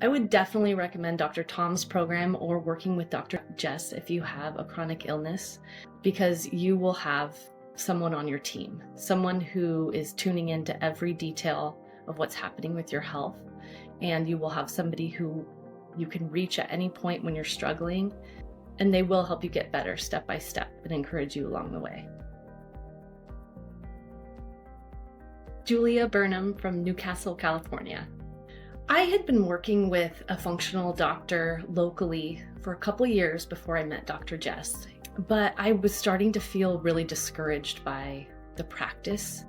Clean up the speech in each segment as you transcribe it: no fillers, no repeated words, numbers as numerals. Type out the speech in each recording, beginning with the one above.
I would definitely recommend Dr. Tom's program or working with Dr. Jess if you have a chronic illness, because you will have someone on your team, someone who is tuning into every detail of what's happening with your health. And you will have somebody who you can reach at any point when you're struggling, and they will help you get better step by step and encourage you along the way. Julia Burnham from Newcastle, California. I had been working with a functional doctor locally for a couple of years before I met Dr. Jess, but I was starting to feel really discouraged by the practice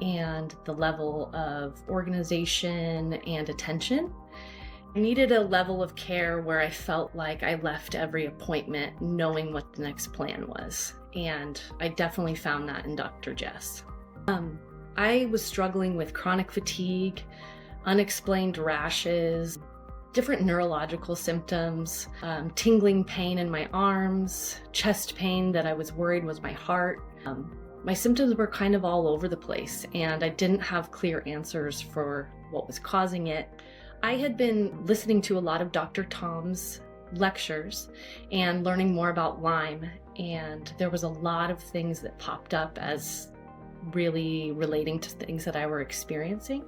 and the level of organization and attention. I needed a level of care where I felt like I left every appointment knowing what the next plan was, and I definitely found that in Dr. Jess. I was struggling with chronic fatigue, unexplained rashes, different neurological symptoms, tingling pain in my arms, chest pain that I was worried was my heart. My symptoms were kind of all over the place, and I didn't have clear answers for what was causing it. I had been listening to a lot of Dr. Tom's lectures and learning more about Lyme, and there was a lot of things that popped up as really relating to things that I were experiencing.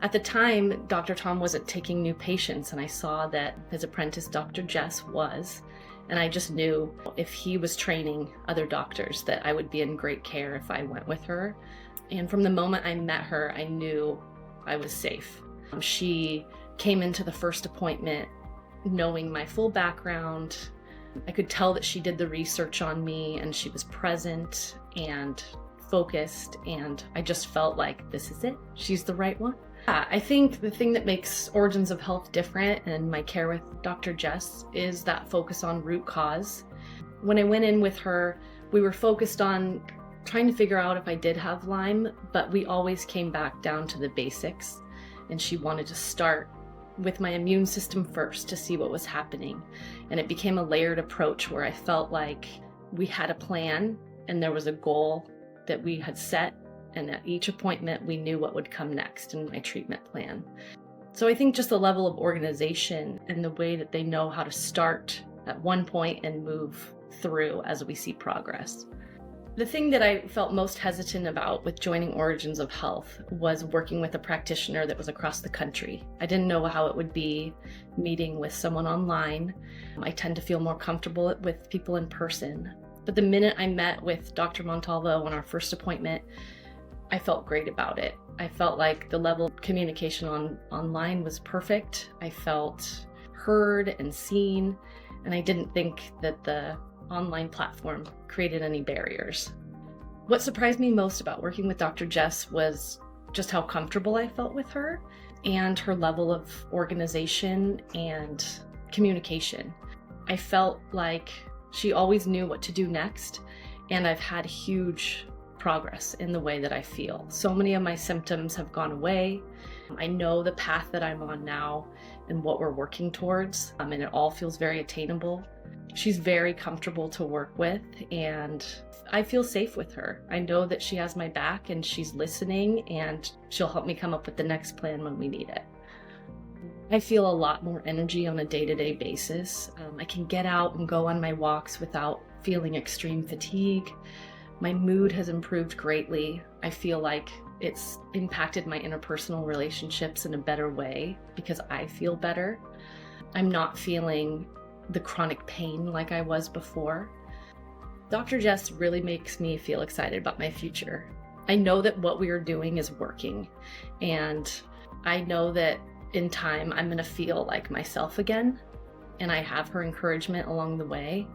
At the time, Dr. Tom wasn't taking new patients, and I saw that his apprentice, Dr. Jess, was. And I just knew if he was training other doctors that I would be in great care if I went with her. And from the moment I met her, I knew I was safe. She came into the first appointment knowing my full background. I could tell that she did the research on me, and she was present and focused, and I just felt like this is it. She's the right one. I think the thing that makes Origins of Health different and my care with Dr. Jess is that focus on root cause. When I went in with her, we were focused on trying to figure out if I did have Lyme, but we always came back down to the basics, and she wanted to start with my immune system first to see what was happening. And it became a layered approach where I felt like we had a plan and there was a goal that we had set, and at each appointment we knew what would come next in my treatment plan. So I think just the level of organization and the way that they know how to start at one point and move through as we see progress. The thing that I felt most hesitant about with joining Origins of Health was working with a practitioner that was across the country. I didn't know how it would be meeting with someone online. I tend to feel more comfortable with people in person. But the minute I met with Dr. Montalvo on our first appointment, I felt great about it. I felt like the level of communication online was perfect. I felt heard and seen, and I didn't think that the online platform created any barriers. What surprised me most about working with Dr. Jess was just how comfortable I felt with her and her level of organization and communication. I felt like she always knew what to do next, and I've had huge progress in the way that I feel. So many of my symptoms have gone away. I know the path that I'm on now and what we're working towards, and it all feels very attainable. She's very comfortable to work with, and I feel safe with her. I know that she has my back and she's listening, and she'll help me come up with the next plan when we need it. I feel a lot more energy on a day-to-day basis. I can get out and go on my walks without feeling extreme fatigue. My mood has improved greatly. I feel like it's impacted my interpersonal relationships in a better way because I feel better. I'm not feeling the chronic pain like I was before. Dr. Jess really makes me feel excited about my future. I know that what we are doing is working, and I know that in time I'm going to feel like myself again, and I have her encouragement along the way.